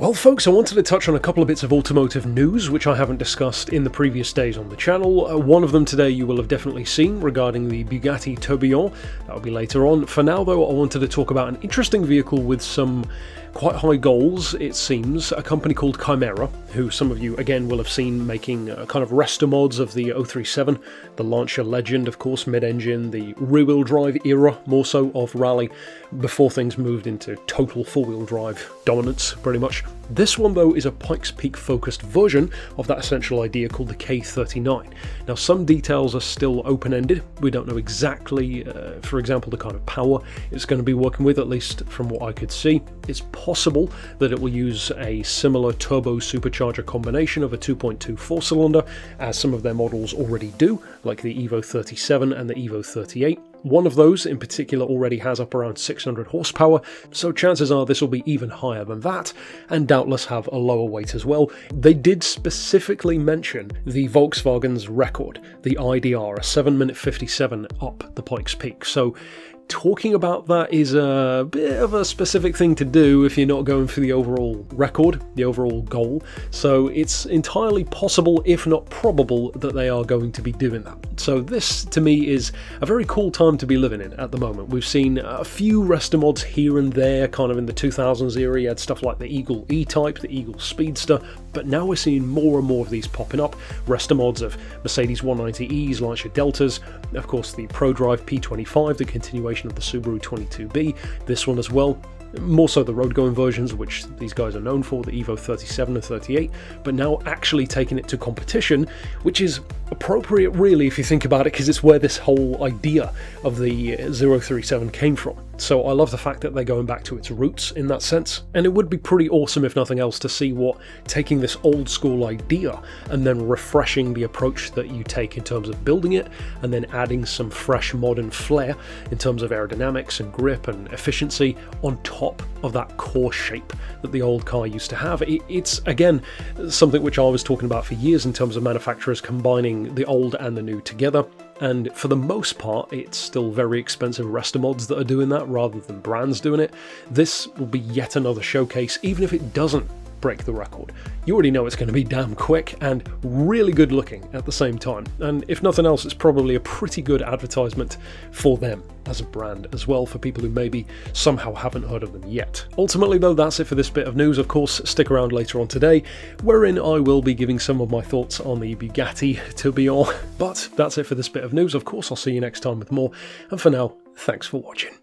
Well folks, I wanted to touch on a couple of bits of automotive news which I haven't discussed in the previous days on the channel. One of them today you will have definitely seen regarding the Bugatti Tourbillon. That'll be later on. For now though, I wanted to talk about an interesting vehicle with some quite high goals, it seems. A company called Chimera, who some of you again will have seen making kind of Resto Mods of the 037, the Lancia legend, of course, mid-engine, the rear-wheel drive era, more so, of rally, before things moved into total four-wheel drive dominance, pretty much. This one, though, is a Pikes Peak focused version of that essential idea called the K39. Now, some details are still open-ended. We don't know exactly, for example, the kind of power it's going to be working with, at least from what I could see. It's possible that it will use a similar turbo supercharger combination of a 2.2 four-cylinder, as some of their models already do, like the Evo37 and the Evo38. One of those in particular already has up around 600 horsepower, so chances are this will be even higher than that, and doubtless have a lower weight as well. They did specifically mention the Volkswagen's record, the IDR, a 7-minute 57 up the Pikes Peak, so talking about that is a bit of a specific thing to do if you're not going for the overall record, the overall goal. So it's entirely possible, if not probable, that they are going to be doing that. So this, to me, is a very cool time to be living in at the moment. We've seen a few Resto Mods here and there, kind of in the 2000s era. You had stuff like the Eagle E-Type, the Eagle Speedster, but now we're seeing more and more of these popping up. Resto Mods of Mercedes 190Es, Lancia Deltas, of course the ProDrive P25, the continuation of the Subaru 22B, this one as well. More so the road-going versions, which these guys are known for, the Evo37 and 38, but now actually taking it to competition, which is appropriate really if you think about it, because it's where this whole idea of the 037 came from. So I love the fact that they're going back to its roots in that sense, and it would be pretty awesome, if nothing else, to see what taking this old school idea and then refreshing the approach that you take in terms of building it, and then adding some fresh modern flair in terms of aerodynamics and grip and efficiency on top of that core shape that the old car used to have. It's again something which I was talking about for years in terms of manufacturers combining the old and the new together, and for the most part it's still very expensive Resto Mods that are doing that rather than brands doing it. This will be yet another showcase, even if it doesn't break the record. You already know it's going to be damn quick and really good looking at the same time, and if nothing else, it's probably a pretty good advertisement for them as a brand as well, for people who maybe somehow haven't heard of them yet. Ultimately though, that's it for this bit of news. Of course, stick around later on today, wherein I will be giving some of my thoughts on the Bugatti Tourbillon. But that's it for this bit of news. Of course, I'll see you next time with more, and for now, thanks for watching.